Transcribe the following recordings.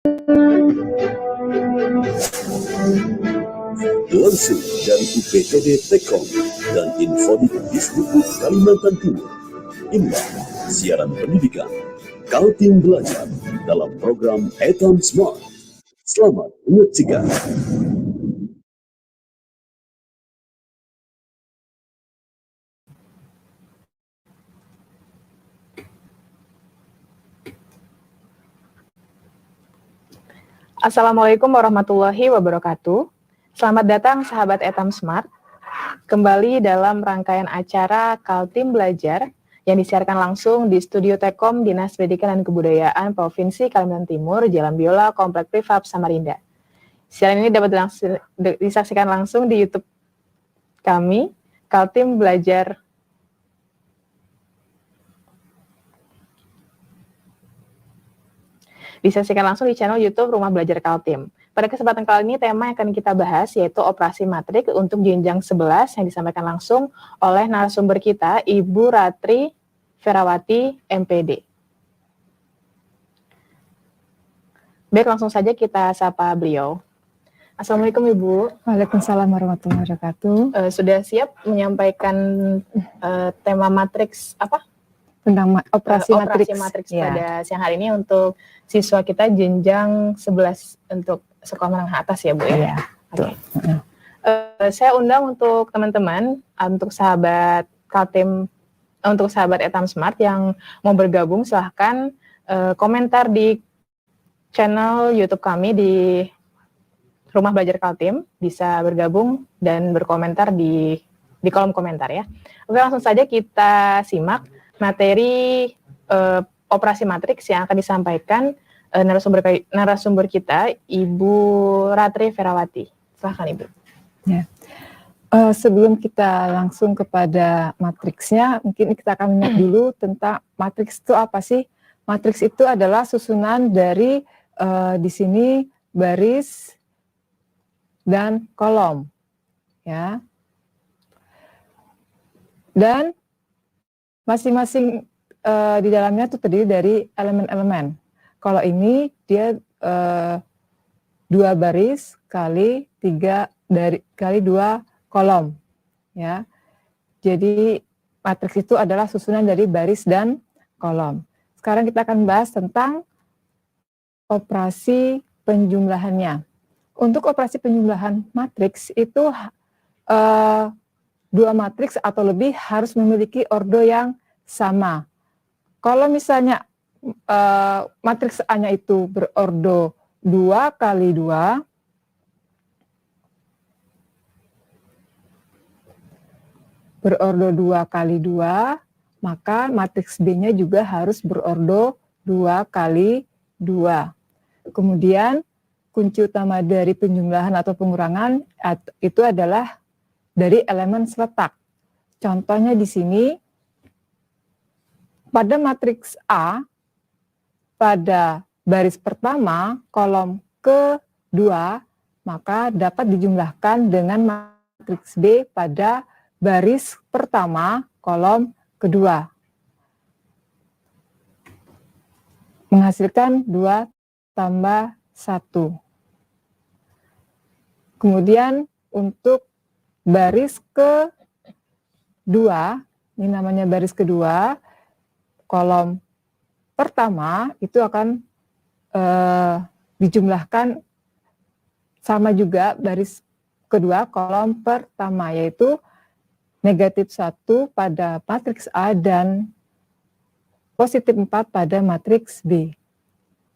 Langsung dari UPTD Tekom dan Infodik Disdikbud Kalimantan Timur. Inilah siaran pendidikan Kaltim Belajar dalam program Etam Smart. Selamat menyaksikan. Assalamualaikum warahmatullahi wabarakatuh. Selamat datang sahabat Etam Smart. Kembali dalam rangkaian acara Kaltim Belajar yang disiarkan langsung di Studio Tekom Dinas Pendidikan dan Kebudayaan Provinsi Kalimantan Timur, Jalan Biola, Komplek Prefab, Samarinda. Siaran ini dapat disaksikan langsung di YouTube kami, Kaltim Belajar. Disaksikan langsung di channel YouTube Rumah Belajar Kaltim. Pada kesempatan kali ini tema yang akan kita bahas yaitu operasi matrik untuk jenjang 11 yang disampaikan langsung oleh narasumber kita Ibu Ratri Ferawati MPD. Baik, langsung saja kita sapa beliau. Assalamualaikum Ibu. Waalaikumsalam warahmatullahi wabarakatuh. Sudah siap menyampaikan tema matriks apa? Tentang operasi matriks ya. Pada siang hari ini untuk siswa kita jenjang 11 untuk sekolah menengah atas ya Bu ya? Iya. Oke. Saya undang untuk teman-teman, untuk sahabat Kaltim, untuk sahabat Etam Smart yang mau bergabung silahkan komentar di channel YouTube kami di Rumah Belajar Kaltim, bisa bergabung dan berkomentar di kolom komentar ya. Oke, langsung saja kita simak materi operasi matriks yang akan disampaikan narasumber kita Ibu Ratri Ferawati. Silahkan Ibu. Ya. Sebelum kita langsung kepada matriksnya, mungkin kita akan lihat dulu tentang matriks itu apa sih? Matriks itu adalah susunan dari di sini baris dan kolom, ya. Dan masing-masing di dalamnya itu terdiri dari elemen-elemen. Kalau ini dia 2 baris kali 3 kali 2 kolom, ya. Jadi matriks itu adalah susunan dari baris dan kolom. Sekarang kita akan bahas tentang operasi penjumlahannya. Untuk operasi penjumlahan matriks itu 2 matriks atau lebih harus memiliki ordo yang sama. Kalau misalnya matriks A-nya itu berordo 2 kali 2, maka matriks B-nya juga harus berordo 2 kali 2. Kemudian kunci utama dari penjumlahan atau pengurangan itu adalah dari elemen seletak. Contohnya di sini, pada matriks A, pada baris pertama, kolom kedua, maka dapat dijumlahkan dengan matriks B pada baris pertama, kolom kedua. Menghasilkan 2 tambah 1. Kemudian untuk baris kedua, ini namanya baris kedua, kolom pertama itu akan dijumlahkan sama juga baris kedua kolom pertama, yaitu negatif 1 pada matriks A dan positif 4 pada matriks B.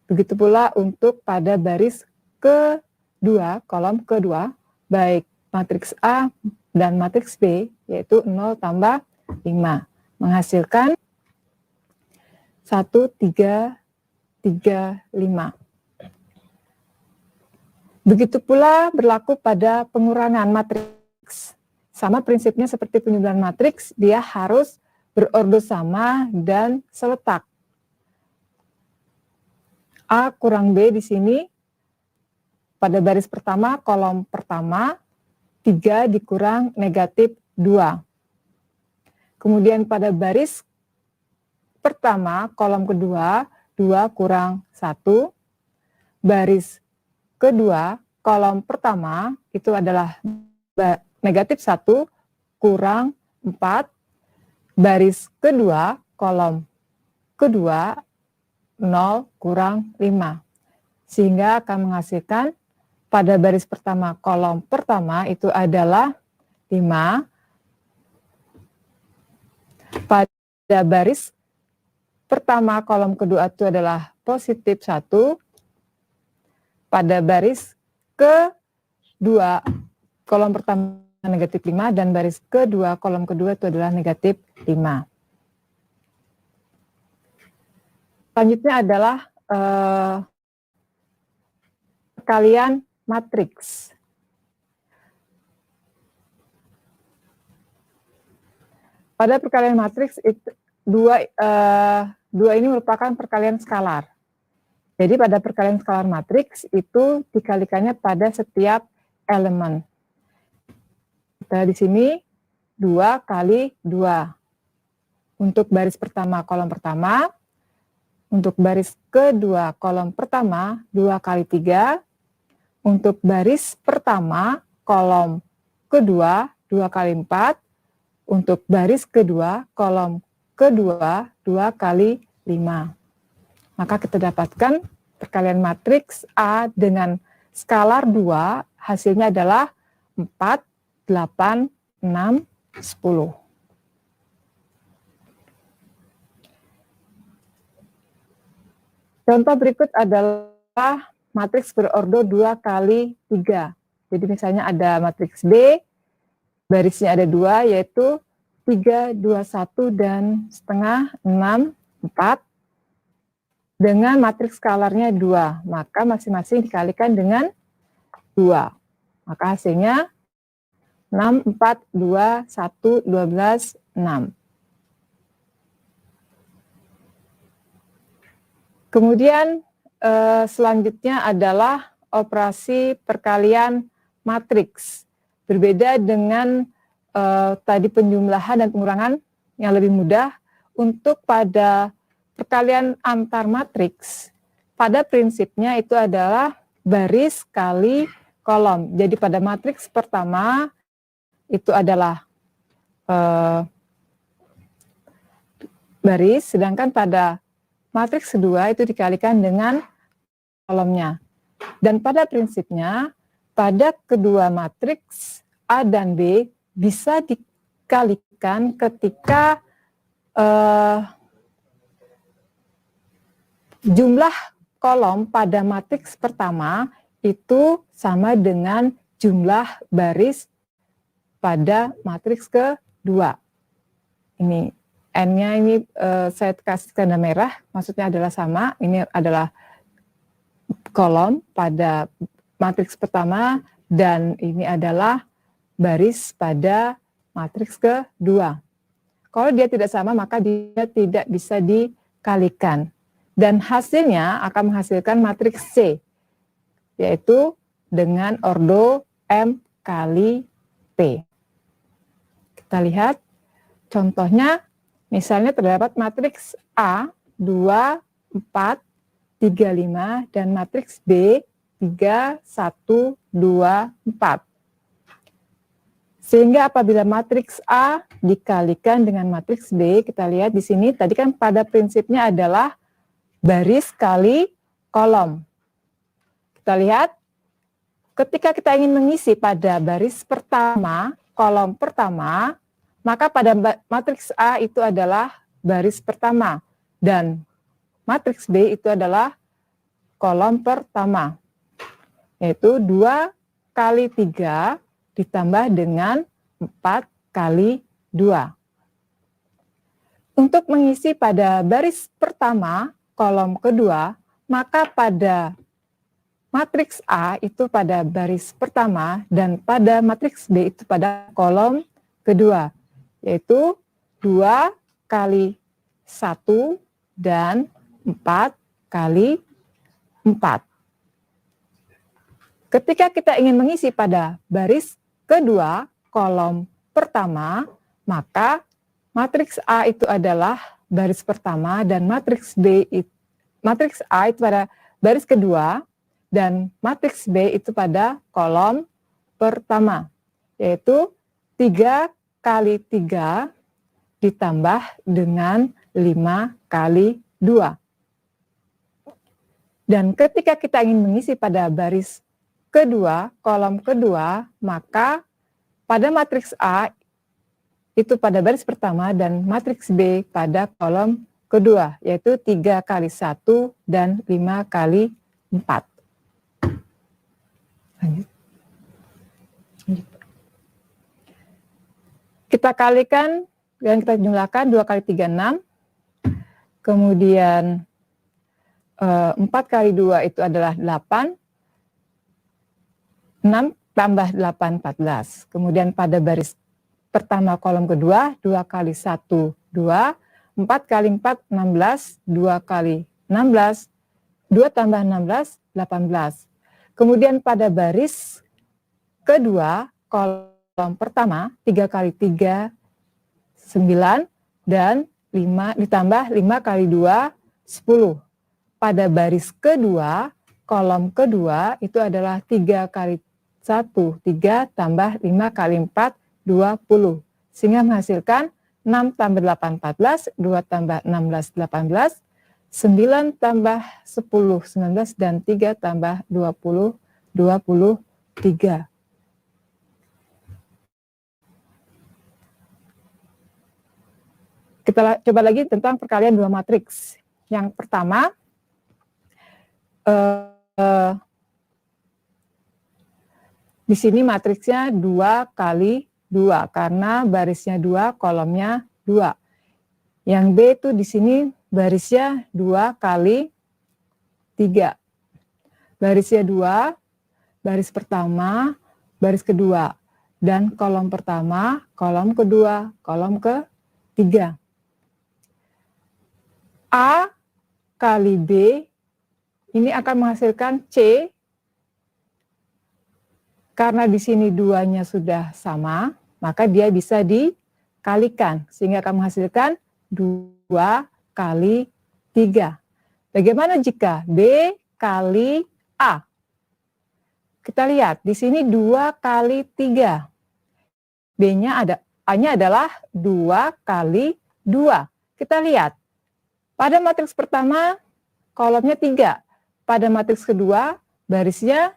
Begitu pula untuk pada baris kedua, kolom kedua, baik matriks A dan matriks B, yaitu 0 tambah 5, menghasilkan 1, 3, 3, 5. Begitu pula berlaku pada pengurangan matriks. Sama prinsipnya seperti penjumlahan matriks, dia harus berordo sama dan seletak. A kurang B di sini, pada baris pertama, kolom pertama, 3 dikurang negatif 2. Kemudian pada baris pertama, kolom kedua, 2 kurang 1. baris kedua kolom pertama itu adalah negatif 1 kurang 4, baris kedua kolom kedua 0 kurang 5. Sehingga akan menghasilkan pada baris pertama kolom pertama itu adalah 5. Pada baris pertama kolom kedua itu adalah positif 1. Pada baris kedua kolom pertama negatif 5 dan baris kedua kolom kedua itu adalah negatif 5. Selanjutnya adalah perkalian matriks. Pada perkalian matriks itu dua ini merupakan perkalian skalar. Jadi pada perkalian skalar matriks itu dikalikannya pada setiap elemen. Kita di sini 2 kali 2. Untuk baris pertama kolom pertama, untuk baris kedua kolom pertama 2 kali 3, untuk baris pertama kolom kedua 2 kali 4, untuk baris kedua kolom kedua 2 kali 5. Maka kita dapatkan perkalian matriks A dengan skalar 2, hasilnya adalah 4, 8, 6, 10. Contoh berikut adalah matriks berordo 2 kali 3. Jadi misalnya ada matriks B, barisnya ada 2, yaitu 3, 2, 1, dan setengah, 6, 4. Dengan matriks skalarnya 2, maka masing-masing dikalikan dengan 2. Maka hasilnya 6, 4, 2, 1, 12, 6. Kemudian selanjutnya adalah operasi perkalian matriks. Berbeda dengan tadi penjumlahan dan pengurangan yang lebih mudah. Untuk pada perkalian antar matriks, pada prinsipnya itu adalah baris kali kolom. Jadi pada matriks pertama itu adalah baris, sedangkan pada matriks kedua itu dikalikan dengan kolomnya. Dan pada prinsipnya, pada kedua matriks A dan B bisa dikalikan ketika jumlah kolom pada matriks pertama itu sama dengan jumlah baris pada matriks kedua. Ini N-nya ini saya kasih tanda merah, maksudnya adalah sama. Ini adalah kolom pada matriks pertama dan ini adalah baris pada matriks kedua. Kalau dia tidak sama, maka dia tidak bisa dikalikan. Dan hasilnya akan menghasilkan matriks C, yaitu dengan ordo M kali P. Kita lihat contohnya. Misalnya terdapat matriks A 2, 4, 3, 5 dan matriks B 3, 1, 2, 4. Sehingga apabila matriks A dikalikan dengan matriks B, kita lihat di sini tadi kan pada prinsipnya adalah baris kali kolom. Kita lihat ketika kita ingin mengisi pada baris pertama, kolom pertama, maka pada matriks A itu adalah baris pertama dan matriks B itu adalah kolom pertama, yaitu 2 kali 3 ditambah dengan 4 kali 2. Untuk mengisi pada baris pertama, kolom kedua, maka pada matriks A itu pada baris pertama dan pada matriks B itu pada kolom kedua, yaitu 2 kali 1 dan 4 kali 4. Ketika kita ingin mengisi pada baris kedua, kolom pertama, maka matriks A itu adalah baris pertama dan matriks A itu pada baris kedua, dan matriks B itu pada kolom pertama, yaitu 3 kali 3 ditambah dengan 5 kali 2. Dan ketika kita ingin mengisi pada baris kedua, kolom kedua, maka pada matriks A itu pada baris pertama dan matriks B pada kolom kedua, yaitu 3 kali 1 dan 5 kali 4. Lanjut. Kita kalikan dan kita jumlahkan 2 kali 3, 6. Kemudian 4 kali 2 itu adalah 8. 6 tambah 8, 14. Kemudian pada baris pertama kolom kedua, 2 kali 1, 2. 4 kali 4, 16. 2 kali 16. 2 tambah 16, 18. Kemudian pada baris kedua, kolom pertama, 3 kali 3, 9. Dan 5 ditambah 5 kali 2, 10. Pada baris kedua, kolom kedua itu adalah 3 kali 1, 3 tambah 5 kali 4, 20. Sehingga menghasilkan 6 tambah 8, 14, 2 tambah 16, 18, 9 tambah 10, 19, dan 3 tambah 20, 23. Kita coba lagi tentang perkalian dua matriks. Yang pertama, di sini matriksnya 2 kali 2 karena barisnya 2, kolomnya 2. Yang B itu di sini barisnya 2 kali 3. Barisnya 2, baris pertama, baris kedua, dan kolom pertama, kolom kedua, kolom ketiga. A kali B ini akan menghasilkan C, karena di sini duanya sudah sama, maka dia bisa dikalikan, sehingga akan menghasilkan 2 kali 3. Bagaimana jika B kali A? Kita lihat, di sini 2 kali 3. A-nya adalah 2 kali 2. Kita lihat, pada matriks pertama, kolomnya 3. Pada matriks kedua, barisnya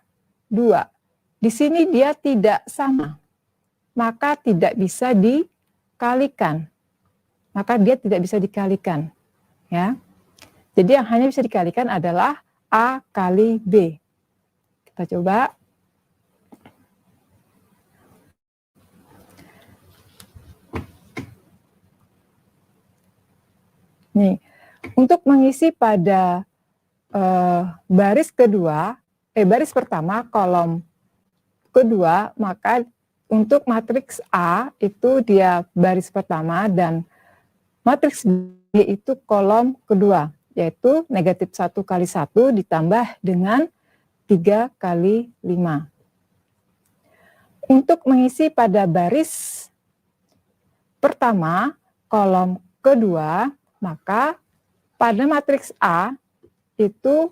2. Di sini dia tidak sama, maka tidak bisa dikalikan. Maka dia tidak bisa dikalikan. Ya. Jadi yang hanya bisa dikalikan adalah A kali B. Kita coba. Nih, untuk mengisi pada baris kedua, baris pertama kolom kedua, maka untuk matriks A itu dia baris pertama dan matriks B itu kolom kedua, yaitu negatif 1 kali 1 ditambah dengan 3 kali 5. Untuk mengisi pada baris pertama kolom kedua, maka pada matriks A itu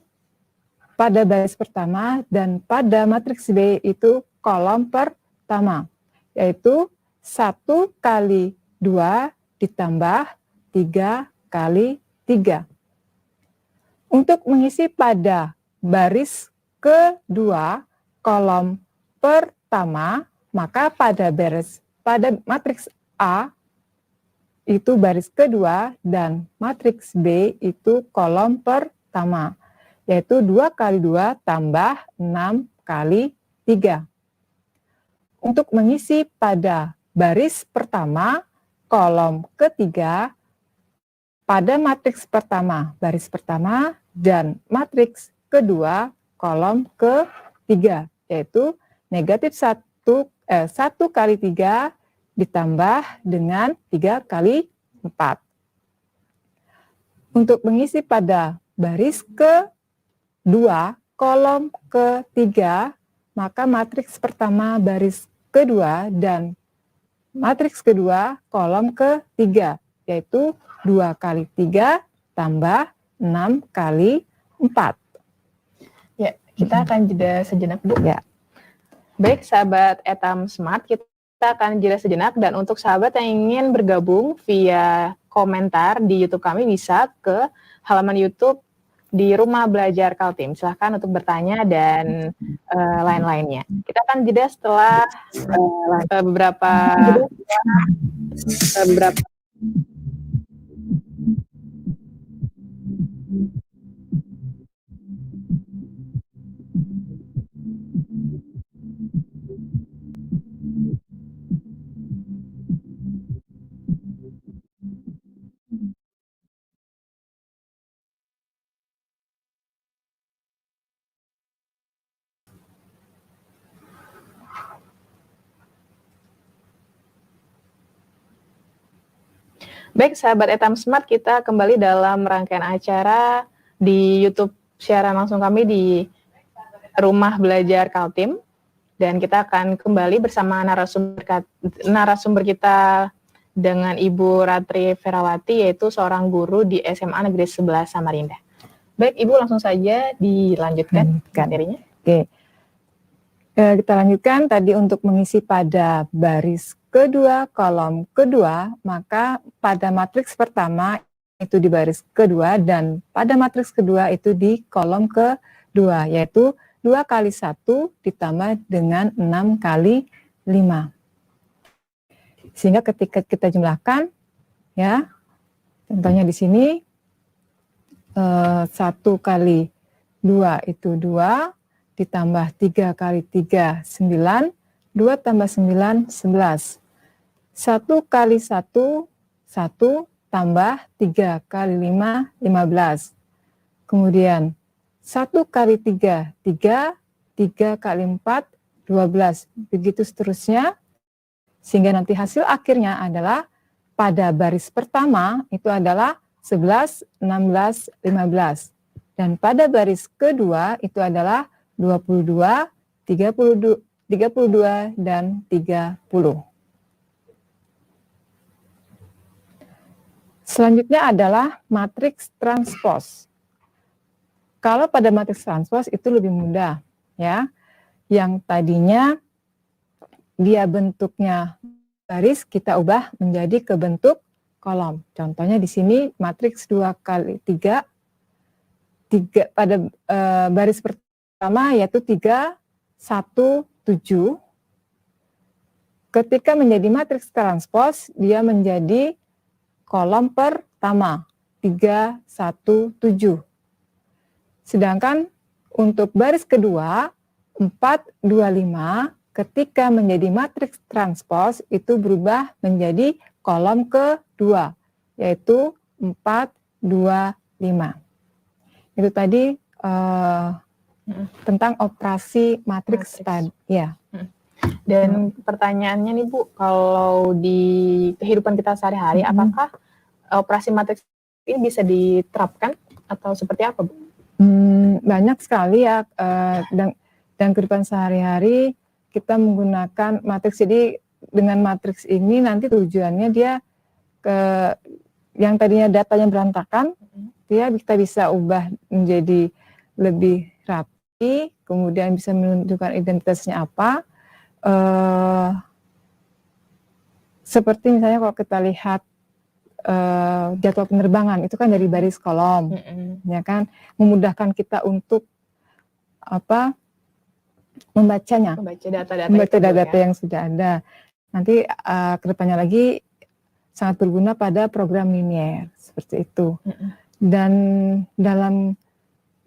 pada baris pertama dan pada matriks B itu kolom pertama, yaitu 1 kali 2 ditambah 3 kali 3. Untuk mengisi pada baris kedua kolom pertama, maka pada matriks A itu baris kedua dan matriks B itu kolom pertama, yaitu 2 kali 2 tambah 6 kali 3. Untuk mengisi pada baris pertama, kolom ketiga, pada matriks pertama, baris pertama, dan matriks kedua, kolom ketiga, yaitu negatif 1 kali 3 ditambah dengan 3 kali 4. Untuk mengisi pada baris kedua, kolom ketiga, maka matriks pertama baris kedua dan matriks kedua kolom ketiga, yaitu 2 kali 3 tambah 6 kali 4. Ya, Kita akan jeda sejenak, Bu. Ya. Baik, sahabat Etam Smart, kita akan jeda sejenak. Dan untuk sahabat yang ingin bergabung via komentar di YouTube kami, bisa ke halaman YouTube di Rumah Belajar Kaltim. Silahkan untuk bertanya dan lain-lainnya. Kita akan jeda setelah beberapa Baik, sahabat Etam Smart, kita kembali dalam rangkaian acara di YouTube siaran langsung kami di Rumah Belajar Kaltim. Dan kita akan kembali bersama narasumber kita dengan Ibu Ratri Ferawati, yaitu seorang guru di SMA Negeri 11 Samarinda. Baik, Ibu, langsung saja dilanjutkan materinya. Oke. Kita lanjutkan tadi untuk mengisi pada baris kedua, kolom kedua, maka pada matriks pertama itu di baris kedua dan pada matriks kedua itu di kolom kedua, yaitu 2 kali 1 ditambah dengan 6 kali 5. Sehingga ketika kita jumlahkan, ya, contohnya di sini 1 kali 2 itu 2, ditambah 3 kali 3, 9, 2 tambah 9, 11. 1 kali 1, 1, tambah 3 kali 5, 15. Kemudian 1 kali 3, 3, 3 kali 4, 12. Begitu seterusnya, sehingga nanti hasil akhirnya adalah pada baris pertama itu adalah 11, 16, 15. Dan pada baris kedua itu adalah 22, 32, dan 30. Selanjutnya adalah matriks transpos. Kalau pada matriks transpos itu lebih mudah, ya. Yang tadinya dia bentuknya baris, kita ubah menjadi ke bentuk kolom. Contohnya di sini matriks 2 kali 3, pada baris pertama yaitu 3, 1, 7. Ketika menjadi matriks transpos, dia menjadi kolom pertama, 3, 1, 7. Sedangkan untuk baris kedua, 4, 2, 5, ketika menjadi matriks transpos, itu berubah menjadi kolom kedua, yaitu 4, 2, 5. Itu tadi tentang operasi matriks tadi. Ya. Dan pertanyaannya nih Bu, kalau di kehidupan kita sehari-hari, apakah operasi matriks ini bisa diterapkan atau seperti apa Bu? Banyak sekali ya, dan kehidupan sehari-hari kita menggunakan matriks. Jadi dengan matriks ini nanti tujuannya dia yang tadinya datanya berantakan, dia kita bisa ubah menjadi lebih rapi, kemudian bisa menunjukkan identitasnya apa. Seperti misalnya kalau kita lihat jadwal penerbangan itu kan dari baris kolom, ya kan, memudahkan kita untuk membacanya, Membaca data-data, membaca data yang sudah ada. Nanti kedepannya lagi sangat berguna pada program linier seperti itu. Dan dalam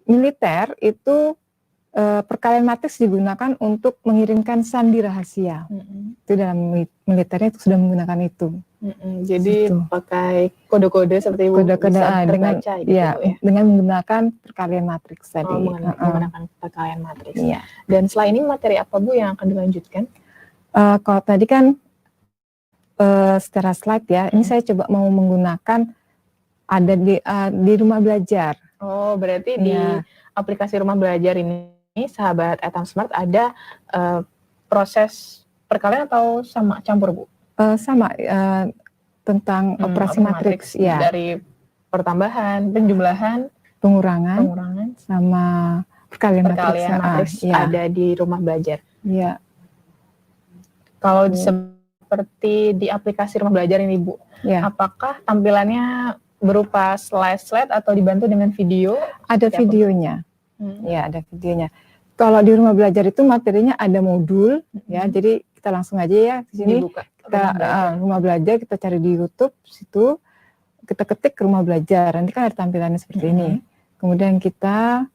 militer itu perkalian matriks digunakan untuk mengirimkan sandi rahasia. Itu dalam militernya itu sudah menggunakan itu. Jadi gitu. Pakai kode-kode seperti kode-kode dengan gitu, ya, dengan menggunakan perkalian matriks tadi. Menggunakan perkalian matriks. Iya. Dan setelah ini materi apa Bu yang akan dilanjutkan? Kalau tadi kan secara slide ya, ini saya coba mau menggunakan ada di rumah belajar. Oh, berarti di aplikasi rumah belajar ini, sahabat Etam Smart, ada proses perkalian atau sama campur Bu? Sama, tentang operasi matriks, ya. Dari pertambahan, penjumlahan, pengurangan, sama perkalian matriks ya. ada di rumah belajar. Ya. Kalau seperti di aplikasi rumah belajar ini Bu, Ya. apakah tampilannya berupa slide atau dibantu dengan video? Ada videonya. Ya, ada videonya. Kalau di rumah belajar itu materinya ada modul, ya. Jadi kita langsung aja ya di sini. Dibuka Kita rumah belajar, kita cari di YouTube situ, kita ketik rumah belajar. Nanti kan ada tampilannya seperti ini. Kemudian kita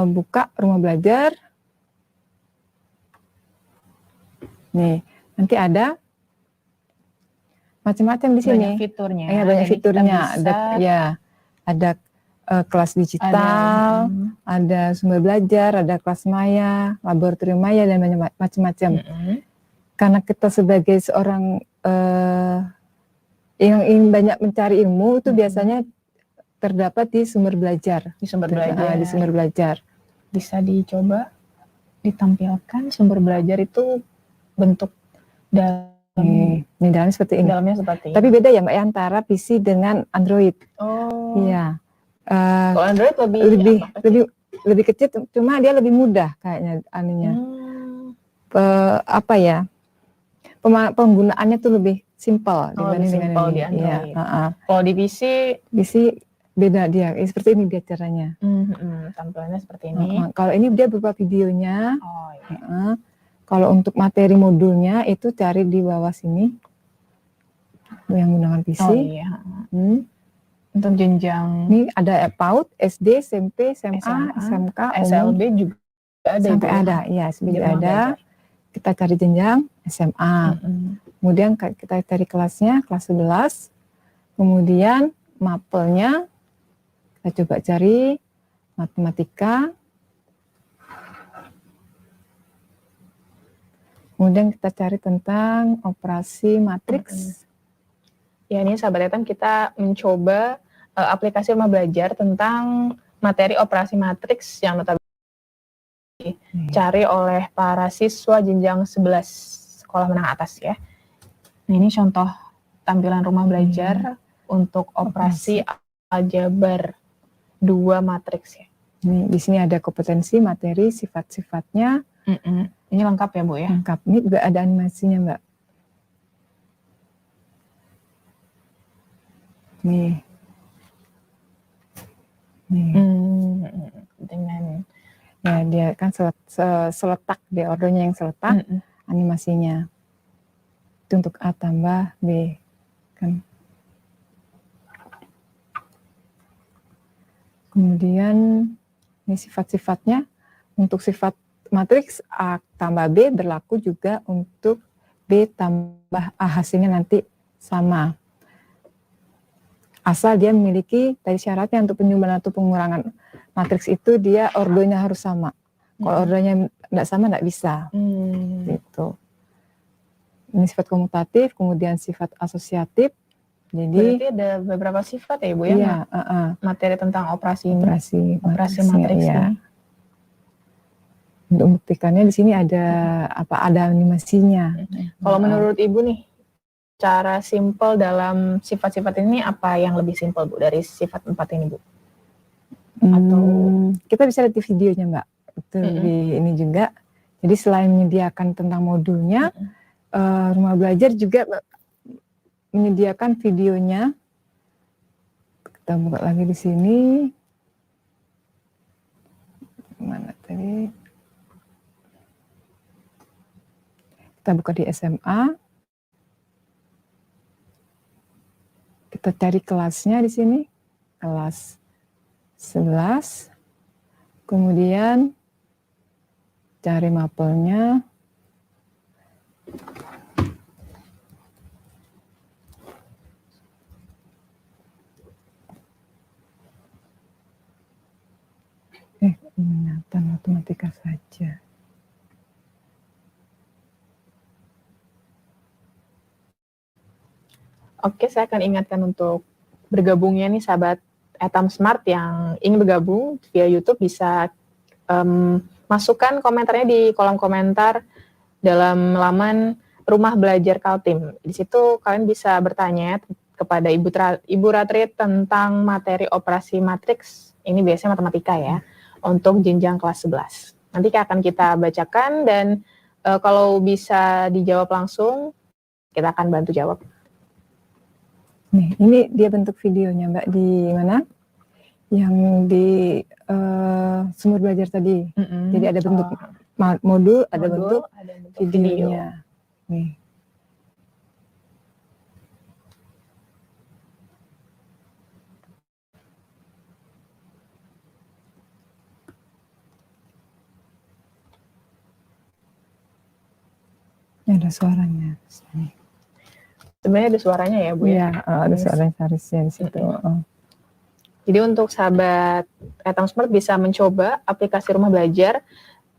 buka rumah belajar. Nih, nanti ada macam-macam di sini. Banyak fiturnya. Ya, banyak fiturnya. Ada kelas digital, ada sumber belajar, ada kelas maya, laboratorium maya, dan banyak macam-macam. Karena kita sebagai seorang yang ingin banyak mencari ilmu itu biasanya terdapat di sumber belajar. Di sumber belajar. Di sumber belajar. Bisa dicoba ditampilkan sumber belajar itu bentuk ini dalamnya seperti ini. Dalamnya seperti ini. Tapi beda ya Mbak antara PC dengan Android. Oh. Iya. Kalau Android lebih kecil, cuma dia lebih mudah kayaknya anunya. Penggunaannya tuh lebih simpel dibanding dengan di Android. Ya, Kalau di PC beda dia. Seperti ini dia caranya. Tampilannya seperti ini. Kalau ini dia berupa videonya. Oh, iya. Kalau untuk materi modulnya itu cari di bawah sini yang menggunakan PC. Oh iya. Untuk jenjang ini ada PAUD, SD, SMP, SMA, SMK, SLB juga ada. Sampai ada, ya SLB ada. Kita cari jenjang SMA. Kemudian kita cari kelasnya, kelas 11. Kemudian mapelnya kita coba cari matematika. Kemudian kita cari tentang operasi matriks. Ya, ini sahabat ETAM kita mencoba aplikasi rumah belajar tentang materi operasi matriks yang notabene dicari oleh para siswa jenjang 11 sekolah menengah atas ya. Nah, ini contoh tampilan rumah belajar untuk operasi aljabar 2 matriks ya. Di sini ada kompetensi, materi, sifat-sifatnya. Ini lengkap ya Bu ya? Lengkap. Ini juga ada animasinya Mbak. Nih. Dengan ya dia kan seletak di ordernya yang seletak animasinya itu untuk A tambah B kan. Kemudian ini sifat-sifatnya. Untuk sifat matriks A tambah B berlaku juga untuk B tambah A, hasilnya nanti sama. Asal dia memiliki tadi syaratnya untuk penyumbatan atau pengurangan matriks itu dia ordonya harus sama. Kalau ordonya tidak sama tidak bisa. Gitu. Ini sifat komutatif, kemudian sifat asosiatif. Jadi berarti ada beberapa sifat ya Bu ya? Iya, materi tentang operasi matriks ini. Ya. Untuk membuktikannya di sini ada ada animasinya. Kalau menurut Ibu nih, cara simpel dalam sifat-sifat ini apa yang lebih simpel Bu dari sifat 4 ini Bu? Atau kita bisa lihat di videonya Mbak. Itu di ini juga. Jadi selain menyediakan tentang modulnya, rumah belajar juga menyediakan videonya. Kita buka lagi di sini. Mana tadi? Kita buka di SMA. Kita cari kelasnya di sini, kelas 11. Kemudian cari mapelnya. Minatan matematika saja. Oke, saya akan ingatkan untuk bergabungnya nih sahabat ETAM Smart yang ingin bergabung via YouTube bisa masukkan komentarnya di kolom komentar dalam laman Rumah Belajar Kaltim. Di situ kalian bisa bertanya kepada Ibu Ratri tentang materi operasi matriks. Ini biasanya matematika ya. untuk jenjang kelas 11. Nanti akan kita bacakan dan kalau bisa dijawab langsung, kita akan bantu jawab. Nih, ini dia bentuk videonya Mbak di mana? Yang di sumber belajar tadi. Jadi ada bentuk modul, ada bentuk videonya. Nih. Ini ada suaranya. Sebenarnya ada suaranya ya, Bu ya? Iya, ada suaranya Sarisnya di situ. Jadi untuk sahabat Etam Smart bisa mencoba aplikasi rumah belajar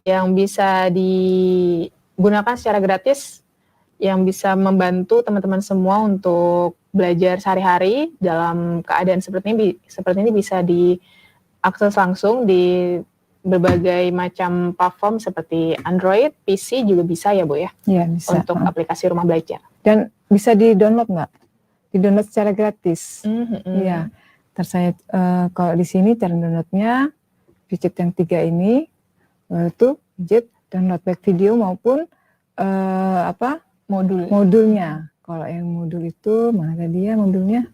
yang bisa digunakan secara gratis, yang bisa membantu teman-teman semua untuk belajar sehari-hari dalam keadaan seperti ini bisa diakses langsung di berbagai macam platform seperti Android, PC juga bisa ya Bu ya? Iya bisa. Untuk aplikasi rumah belajar. Dan bisa di-download Mbak? Di-download secara gratis. Iya. Terus saya kalau di sini cara downloadnya widget yang 3 ini, itu widget download baik video maupun modulnya. Kalau yang modul itu mana tadi ya modulnya?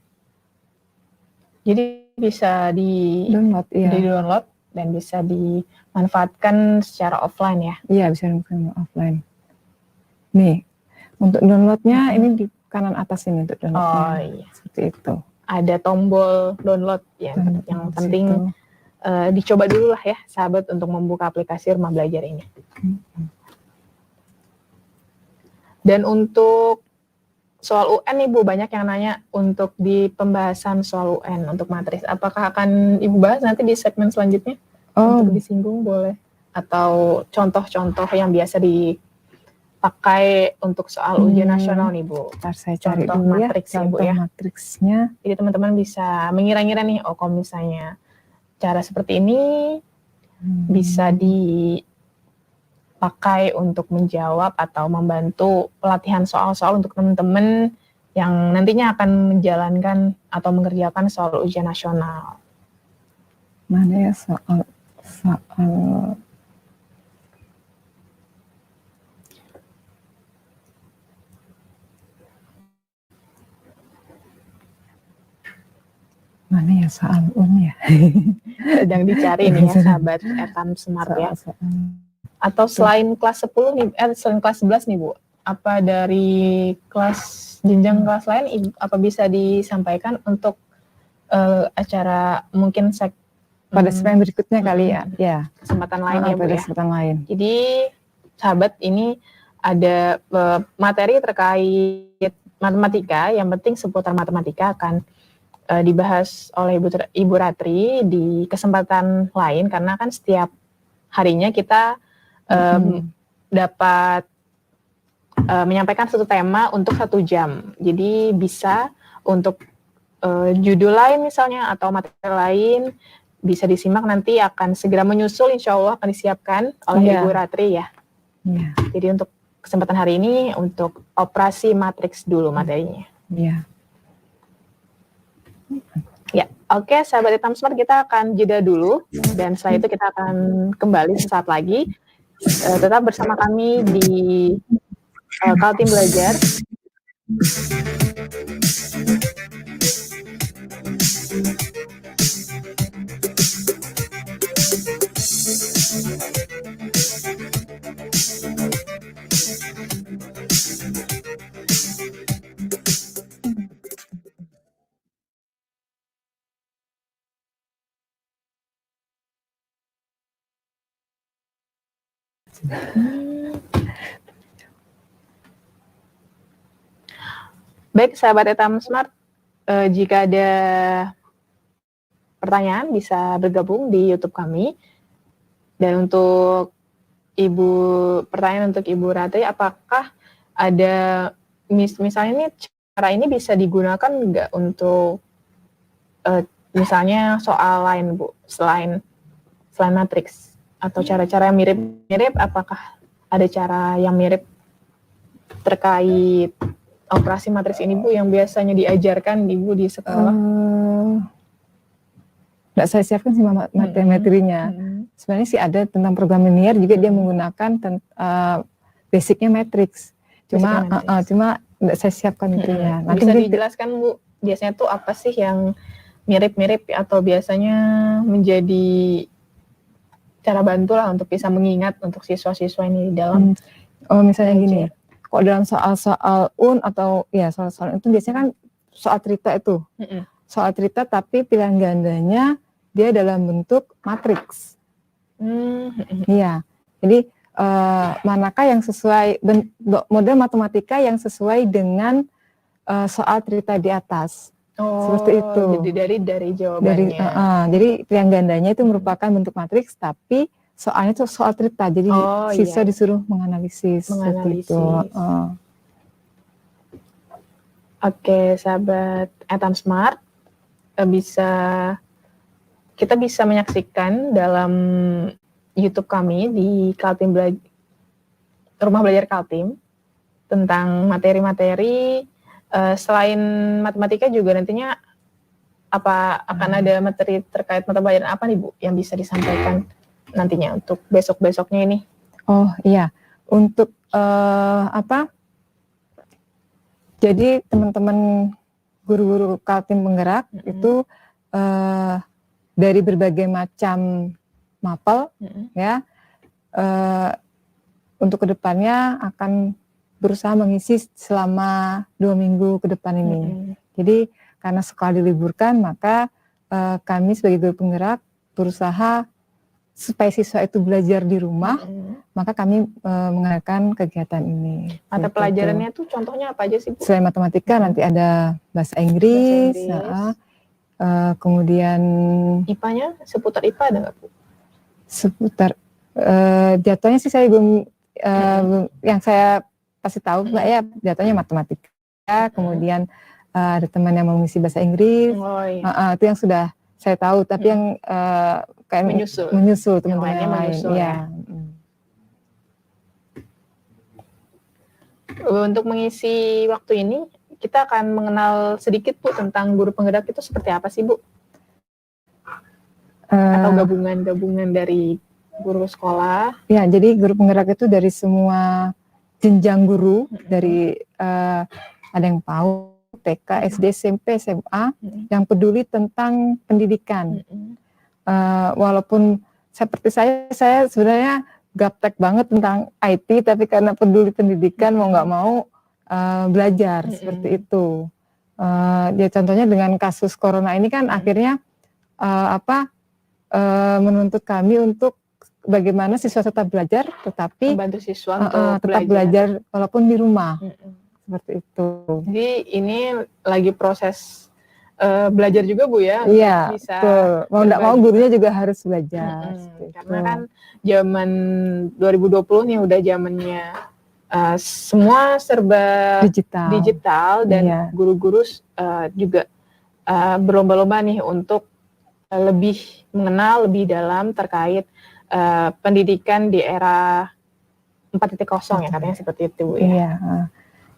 Jadi bisa Download, iya. di-download dan bisa dimanfaatkan secara offline ya? Iya, bisa dimanfaatkan offline. Nih, untuk downloadnya ini di kanan atas ini untuk downloadnya. Oh iya. Seperti itu. Ada tombol download ya. Yang penting dicoba dulu lah ya, sahabat, untuk membuka aplikasi rumah belajar ini. Dan untuk soal UN nih Bu, banyak yang nanya untuk di pembahasan soal UN untuk matris. Apakah akan Ibu bahas nanti di segmen selanjutnya? Untuk disinggung boleh. Atau contoh-contoh yang biasa dipakai untuk soal ujian nasional nih Bu. Ntar saya cari Contoh dulu matriks ya, ya Bu ya. matriksnya. Jadi teman-teman bisa mengira-ngira nih, oh kalau misalnya cara seperti ini bisa dipakai untuk menjawab atau membantu pelatihan soal-soal untuk teman-teman yang nantinya akan menjalankan atau mengerjakan soal ujian nasional. Mana ya soal mana ya soal ya? Sedang dicari nih ya sahabat Etam Smart ya. Atau selain kelas 10 nih, selain kelas 11 nih Bu, apa dari jenjang kelas lain apa bisa disampaikan untuk acara mungkin pada segmen berikutnya kali ya? Ya. Kesempatan lain ya Bu pada ya. kesempatan lain. Jadi sahabat, ini ada materi terkait matematika, yang penting seputar matematika akan dibahas oleh Ibu Ratri di kesempatan lain, karena kan setiap harinya kita dapat menyampaikan satu tema untuk 1 jam. Jadi bisa untuk judul lain misalnya atau materi lain bisa disimak, nanti akan segera menyusul, insya Allah akan disiapkan oleh Ibu Ratri ya. Jadi untuk kesempatan hari ini untuk operasi matriks dulu materinya. Ya, oke, sahabat Etam Smart, kita akan jeda dulu dan setelah itu kita akan kembali sesaat lagi. Tetap bersama kami di Kaltim Belajar. Baik, sahabat Etam Smart, jika ada pertanyaan bisa bergabung di YouTube kami. Dan untuk pertanyaan untuk Ibu Ratri, apakah ada misalnya ini cara ini bisa digunakan nggak untuk misalnya soal lain Bu, selain matriks, atau cara-cara yang mirip-mirip, apakah ada cara yang mirip terkait operasi matriks ini Bu yang biasanya diajarkan Ibu di sekolah? Nggak saya siapkan sih materinya. sebenarnya sih ada tentang program linear juga dia menggunakan basicnya matrix. Cuma nggak saya siapkan itunya. Nanti bisa dijelaskan Bu, biasanya tuh apa sih yang mirip-mirip atau biasanya menjadi cara bantu lah untuk bisa mengingat untuk siswa-siswa ini di dalam. Misalnya gini, kalau dalam soal-soal atau ya soal-soal itu biasanya kan soal cerita itu. Soal cerita tapi pilihan gandanya dia dalam bentuk matriks. Iya. Jadi manakah yang sesuai model matematika yang sesuai dengan soal cerita di atas. Seperti itu. Jadi dari jawabannya. Jadi pilihan gandanya itu merupakan bentuk matriks tapi soalnya itu soal cerita. Jadi siswa disuruh menganalisis. Seperti itu. Oke, sahabat Etam Smart, kita bisa menyaksikan dalam YouTube kami di Kaltim Rumah Belajar Kaltim tentang materi-materi selain matematika juga nantinya akan ada materi terkait mata pelajaran apa nih Bu yang bisa disampaikan nantinya untuk besok-besoknya ini? Oh iya, untuk jadi teman-teman guru-guru Kaltim Penggerak itu dari berbagai macam mapel ya untuk kedepannya akan berusaha mengisi selama 2 minggu ke depan ini. Jadi karena sekolah diliburkan maka kami sebagai guru penggerak berusaha supaya siswa itu belajar di rumah, maka kami mengadakan kegiatan ini. Mata pelajarannya tuh contohnya apa aja sih Bu? Selain matematika nanti ada bahasa Inggris. Kemudian IPA-nya seputar IPA ada nggak Bu? Seputar jatuhnya sih saya belum yang saya pasti tahu Mbak ya jatuhnya matematika. Kemudian ada teman yang mengisi bahasa Inggris. Itu yang sudah saya tahu. Tapi yang kayak menyusul teman-teman yang lain. Ya. Untuk mengisi waktu ini kita akan mengenal sedikit Bu tentang guru penggerak itu seperti apa sih Bu? Atau gabungan dari guru sekolah? Ya, jadi guru penggerak itu dari semua jenjang guru, dari ada yang PAUD, TK, SD, SMP, SMA, yang peduli tentang pendidikan. Walaupun seperti saya sebenarnya gaptek banget tentang IT, tapi karena peduli pendidikan mau nggak mau belajar seperti itu. Ya contohnya dengan kasus corona ini kan akhirnya menuntut kami untuk bagaimana siswa tetap belajar, tetapi membantu siswa untuk tetap belajar walaupun di rumah. Seperti itu. Jadi ini lagi proses belajar juga Bu ya? Iya, mau nggak mau gurunya juga harus belajar. Karena kan zaman 2020 nih udah zamannya semua serba digital dan guru-guru juga berlomba-lomba nih untuk lebih mengenal lebih dalam terkait pendidikan di era 4.0 ya katanya seperti itu Bu ya. Iya.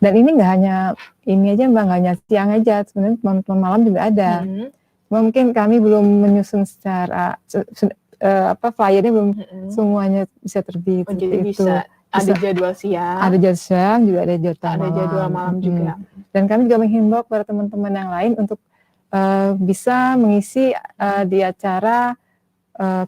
Dan ini nggak hanya ini aja Mbak, nggak hanya siang aja, sebenarnya teman-teman malam juga ada. Mungkin kami belum menyusun secara flyernya belum semuanya bisa terbit. Jadi bisa ada jadwal siang. Ada jadwal siang juga ada jadwal malam. Ada jadwal malam juga. Dan kami juga menghimbau kepada teman-teman yang lain untuk bisa mengisi di acara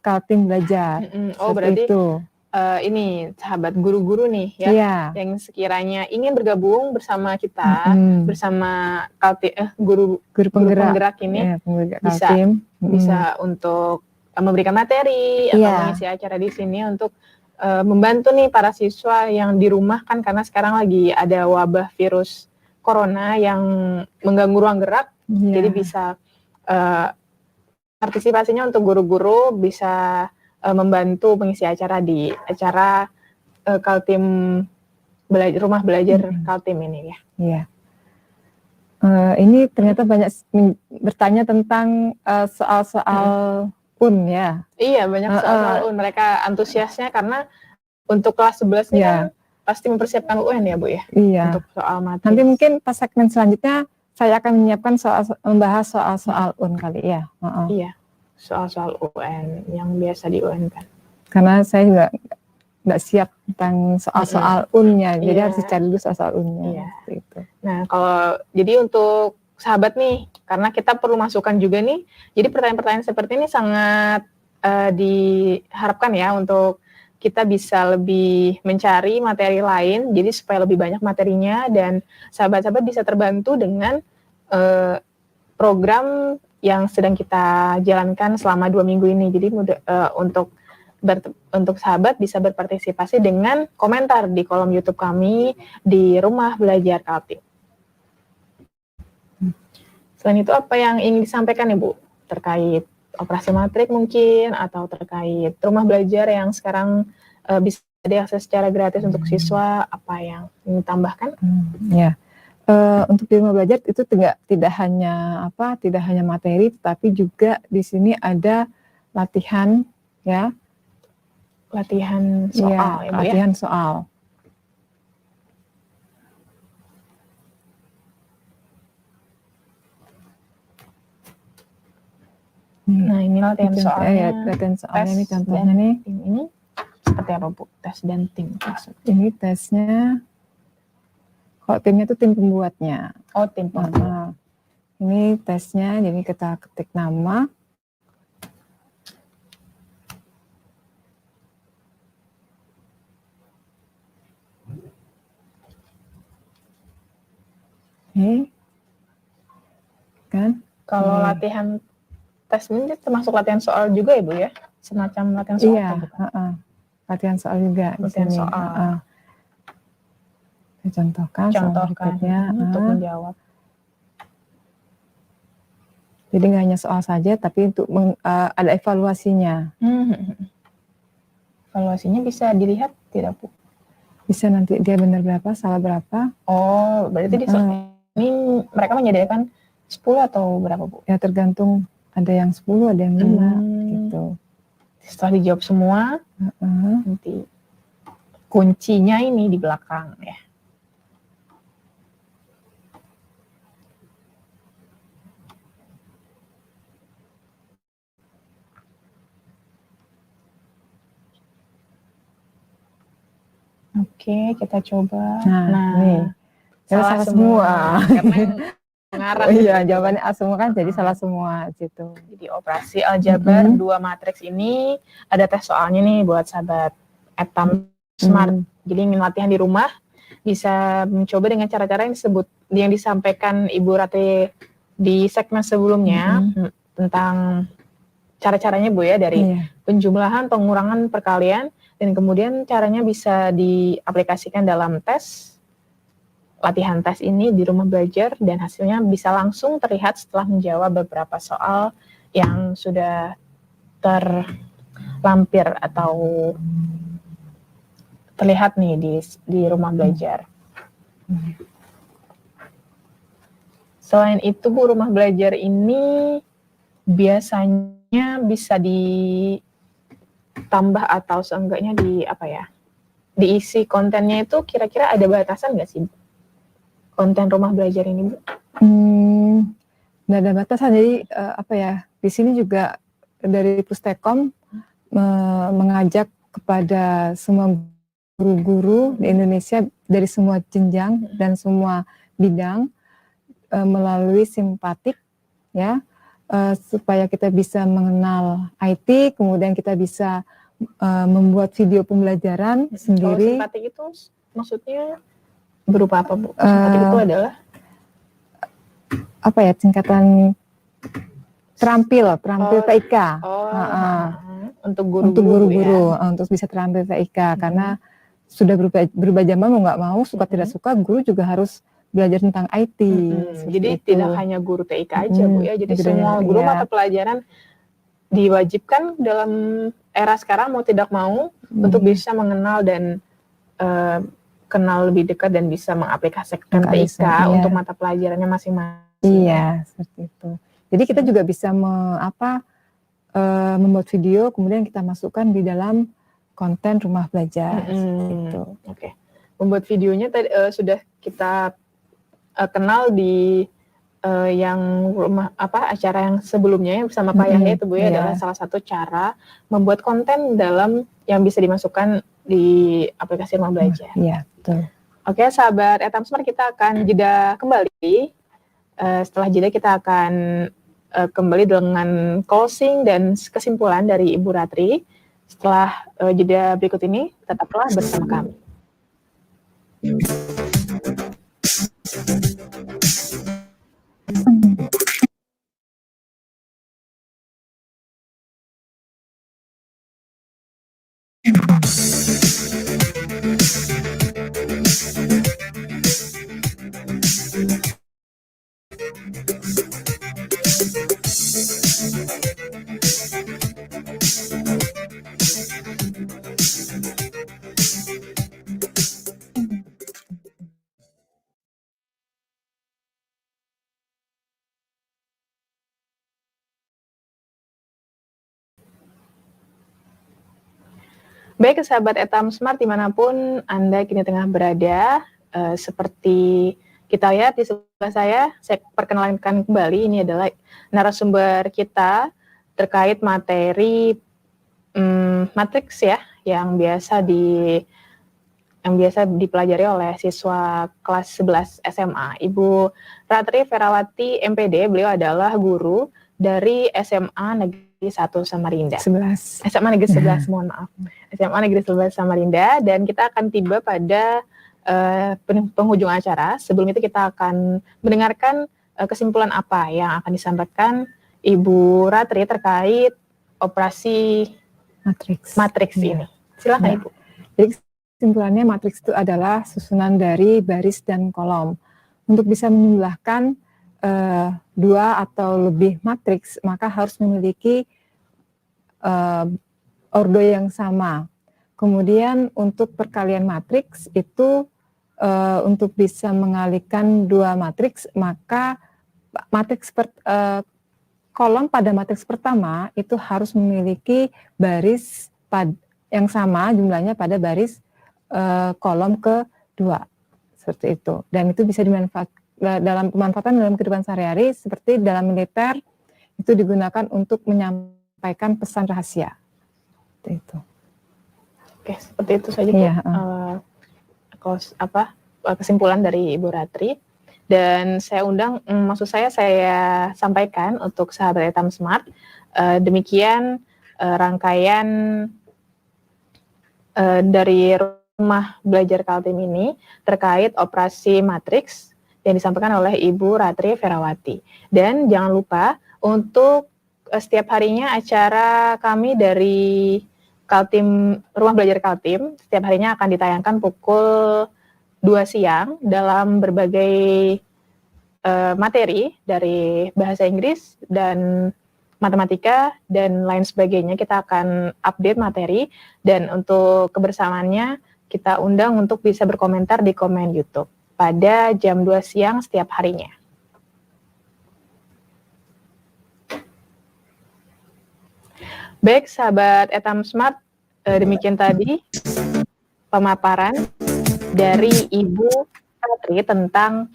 Kaltim Belajar. Berarti itu. Ini sahabat guru-guru nih ya, yang sekiranya ingin bergabung bersama kita, bersama guru penggerak ini, bisa untuk memberikan materi atau mengisi acara di sini untuk membantu nih para siswa yang di rumah kan, karena sekarang lagi ada wabah virus corona yang mengganggu ruang gerak, jadi bisa partisipasinya untuk guru-guru bisa membantu mengisi acara di acara Kaltim Rumah Belajar Kaltim ini ya. Iya. Ini ternyata banyak bertanya tentang soal-soal ya. Iya, banyak soal mereka antusiasnya karena untuk kelas 11 ini kan pasti mempersiapkan UN ya Bu ya. Iya. Untuk soal materi. Nanti mungkin pas segmen selanjutnya saya akan menyiapkan membahas soal kali ya. Iya. Soal-soal UN yang biasa di UN kan. Karena saya juga nggak siap tentang soal-soal unnya, jadi Iya. harus dicari dulu soal-soal unnya. Iya. Seperti itu. Nah, kalau jadi untuk sahabat nih, karena kita perlu masukan juga nih, jadi pertanyaan-pertanyaan seperti ini sangat diharapkan ya untuk kita bisa lebih mencari materi lain, jadi supaya lebih banyak materinya dan sahabat-sahabat bisa terbantu dengan program yang sedang kita jalankan selama 2 minggu ini. Jadi untuk sahabat bisa berpartisipasi dengan komentar di kolom YouTube kami di Rumah Belajar Kaltim. Selain itu apa yang ingin disampaikan Ibu terkait operasi matrik mungkin atau terkait rumah belajar yang sekarang bisa diakses secara gratis untuk siswa, apa yang ingin ditambahkan? Ya, untuk di rumah belajar itu tidak hanya materi, tetapi juga di sini ada latihan ya. Latihan soal ya, Bu, latihan soal. Nah, ini latihan soalnya. Latihan soalnya ini contohnya nih. Ini seperti apa, Bu? Tes dan tim maksudnya. Ini tesnya. Kalau timnya itu tim pembuatnya. Oh, tim pembuat. Ini tesnya, jadi kita ketik nama. Oke. Kan? Kalau latihan tes ini termasuk latihan soal juga ya, Bu ya? Semacam latihan soal. Iya, latihan soal juga. Latihan soal. Contohkan berikutnya untuk menjawab. Jadi nggak hanya soal saja, tapi untuk ada evaluasinya. Evaluasinya bisa dilihat tidak, Bu? Bisa, nanti dia benar berapa, salah berapa. Oh, berarti ini mereka menyediakan 10 atau berapa, Bu? Ya tergantung, ada yang 10, ada yang 5 gitu. Setelah dijawab semua, nanti kuncinya ini di belakang ya. Oke, kita coba. Nah nih, salah semua. Karena mengarah. Iya, jawabannya A semua kan, jadi salah semua gitu. Jadi operasi aljabar 2 matriks ini ada tes soalnya nih buat sahabat Etam Smart. Jadi ingin latihan di rumah, bisa mencoba dengan cara-cara yang disampaikan Ibu Rate di segmen sebelumnya tentang cara-caranya, Bu ya, dari penjumlahan, pengurangan, perkalian, dan kemudian caranya bisa diaplikasikan dalam tes, latihan tes ini di rumah belajar, dan hasilnya bisa langsung terlihat setelah menjawab beberapa soal yang sudah terlampir atau terlihat nih di rumah belajar. Selain itu, Bu, rumah belajar ini biasanya bisa ditambah atau seenggaknya diisi kontennya itu kira-kira ada batasan nggak sih, Bu? Konten rumah belajar ini, Bu? Nggak ada batasan, jadi di sini juga dari Pustekom mengajak kepada semua guru-guru di Indonesia dari semua jenjang dan semua bidang melalui Simpatik ya, supaya kita bisa mengenal IT, kemudian kita bisa membuat video pembelajaran sendiri. Kalau Simpatik itu maksudnya berupa apa, Bu? Simpatik itu adalah singkatan terampil TIK. Untuk guru-guru ya? Untuk bisa terampil TIK, karena sudah berubah zaman, mau nggak mau, suka tidak suka, guru juga harus belajar tentang IT. Jadi tidak hanya guru TIK aja, Bu ya. Jadi semua guru mata pelajaran diwajibkan dalam era sekarang mau tidak mau untuk bisa mengenal dan kenal lebih dekat dan bisa mengaplikasikan TIK untuk mata pelajarannya masing-masing. Iya, seperti itu. Jadi kita juga bisa membuat video, kemudian kita masukkan di dalam konten rumah belajar. Gitu. Oke. Membuat videonya tadi sudah kita kenal di yang acara yang sebelumnya yang bersama Pak Yahya itu Bu ya, adalah salah satu cara membuat konten dalam yang bisa dimasukkan di aplikasi Rumah Belajar. Iya, betul. Oke, sahabat Etam Smart, kita akan jeda kembali. Setelah jeda kita akan kembali dengan closing dan kesimpulan dari Ibu Ratri. Setelah jeda berikut ini, tetaplah bersama kami. Baik, sahabat Etam Smart dimanapun Anda kini tengah berada, seperti kita lihat di sebelah saya perkenalkan kembali, ini adalah narasumber kita terkait materi matriks ya, yang biasa dipelajari oleh siswa kelas 11 SMA. Ibu Ratri Ferawati MPD, beliau adalah guru dari SMA Negeri 1 Samarinda. SMA Negeri 11, mohon maaf. SMA Negeri 11 Samarinda, dan kita akan tiba pada penghujung acara. Sebelum itu kita akan mendengarkan kesimpulan apa yang akan disampaikan Ibu Ratri terkait operasi matriks ini. Silakan Ibu. Jadi kesimpulannya matriks itu adalah susunan dari baris dan kolom. Untuk bisa menjumlahkan 2 atau lebih matriks, maka harus memiliki ordo yang sama. Kemudian untuk perkalian matriks itu untuk bisa mengalihkan 2 matriks, maka kolom pada matriks pertama itu harus memiliki baris yang sama jumlahnya pada baris kolom kedua, seperti itu. Dan itu bisa dalam pemanfaatan dalam kehidupan sehari-hari, seperti dalam militer itu digunakan untuk menyampaikan pesan rahasia. Seperti itu. Oke, seperti itu saja Bu. Kesimpulan dari Ibu Ratri. Dan saya undang, maksud saya sampaikan untuk sahabat Etam Smart, demikian rangkaian dari Rumah Belajar Kaltim ini terkait operasi matriks yang disampaikan oleh Ibu Ratri Ferawati. Dan jangan lupa untuk setiap harinya acara kami dari Kaltim, Rumah Belajar Kaltim, setiap harinya akan ditayangkan pukul 2 siang dalam berbagai materi dari bahasa Inggris dan matematika dan lain sebagainya. Kita akan update materi, dan untuk kebersamaannya kita undang untuk bisa berkomentar di komen YouTube pada jam 2 siang setiap harinya. Baik, sahabat Etam Smart, demikian tadi pemaparan dari Ibu Ratri tentang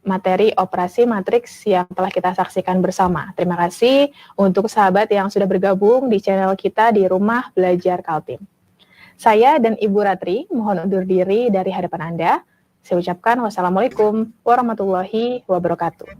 materi operasi matriks yang telah kita saksikan bersama. Terima kasih untuk sahabat yang sudah bergabung di channel kita di Rumah Belajar Kaltim. Saya dan Ibu Ratri mohon undur diri dari hadapan Anda. Saya ucapkan wassalamualaikum warahmatullahi wabarakatuh.